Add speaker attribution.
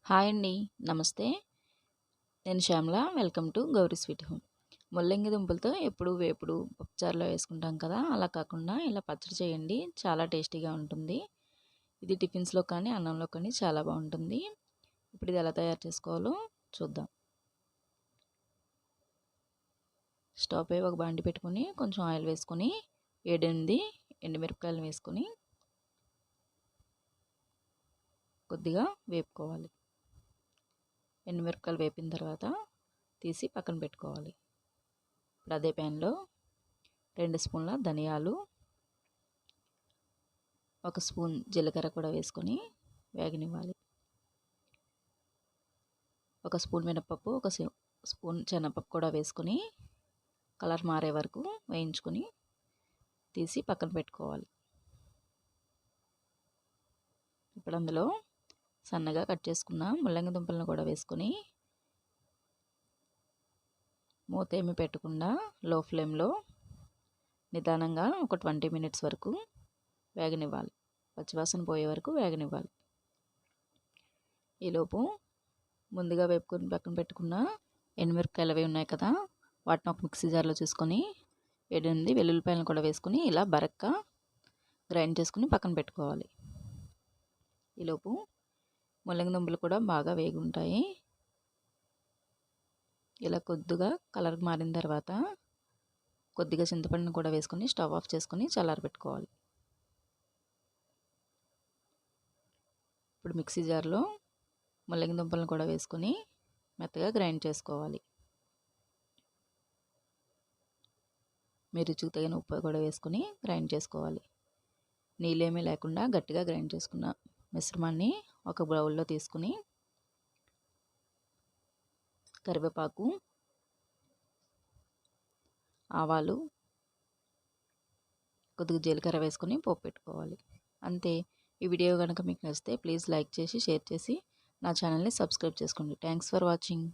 Speaker 1: Hi అండి. నమస్తే. నేను Shyamala. Welcome to Gauri sweet home. ముల్లంగి దుంపలతో ఎప్పుడు వేపుడు పప్పుచారులో వేసుకుంటాం కదా! అలా కాకుండా ఇలా పచ్చడి చేయండి. చాలా టేస్టీగా ఉంటుంది. ఇది టిఫిన్స్‌లో కానీ, అన్నంలో కానీ చాలా బావుంటుంది. ఇప్పుడు ఇది ఎలా తయారు చేసుకోవాలో చూద్దాం. స్టవ్ పై ఒక బాండి పెట్టుకొని కొంచెం ఆయిల్ వేసుకొని 7, 8 ఎండుమిరపకాయలు వేసుకొని కొద్దిగా వేపుకోవాలి. ఎండుమిరపకాయలు వేపిన తర్వాత తీసి పక్కన పెట్టుకోవాలి. ఇప్పుడు అదే ప్యాన్లో 2 స్పూన్ల ధనియాలు, 1 స్పూన్ జీలకర్ర కూడా వేసుకొని వేగనివ్వాలి. 1 స్పూన్ మినపప్పు, 1 స్పూన్ శనగపప్పు కూడా వేసుకొని కలర్ మారే వరకు వేయించుకొని తీసి పక్కన పెట్టుకోవాలి. ఇప్పుడు అందులో సన్నగా కట్ చేసుకున్న ముల్లంగి దుంపలను కూడా వేసుకొని మూత ఏమి పెట్టకుండా లో ఫ్లేమ్లో నిదానంగా ఒక 20 మినిట్స్ వరకు వేగనివ్వాలి. పచ్చివాసన పోయే వరకు వేగనివ్వాలి. ఈలోపు ముందుగా వేపుకొని పక్కన పెట్టుకున్న ఎండుమిరపకాయలు అవి ఉన్నాయి కదా, వాటిని ఒక మిక్సీ జార్లో చూసుకొని 7, 8 వెల్లుల్లిపాయలను కూడా వేసుకొని ఇలా బరక్గా గ్రైండ్ చేసుకుని పక్కన పెట్టుకోవాలి. ఈలోపు ముల్లంగి దుంపలు కూడా బాగా వేగి ఉంటాయి. ఇలా కొద్దిగా కలర్ మారిన తర్వాత కొద్దిగా చింతపండును కూడా వేసుకొని స్టవ్ ఆఫ్ చేసుకొని చల్లారబెట్టుకోవాలి. ఇప్పుడు మిక్సీ జార్లో ముల్లంగి దుంపలను కూడా వేసుకొని మెత్తగా గ్రైండ్ చేసుకోవాలి. మీ రుచికి తగిన ఉప్పు కూడా వేసుకొని గ్రైండ్ చేసుకోవాలి. నీళ్ళేమీ లేకుండా గట్టిగా గ్రైండ్ చేసుకున్న మిశ్రమాన్ని ఒక బౌల్లో తీసుకుని కరివేపాకు, ఆవాలు, కొద్దిగా జీలకర్ర వేసుకొని పోపు పెట్టుకోవాలి. అంతే. ఈ వీడియో కనుక మీకు నచ్చితే ప్లీజ్ లైక్ చేసి, షేర్ చేసి నా ఛానల్ని సబ్స్క్రైబ్ చేసుకోండి. Thanks for watching.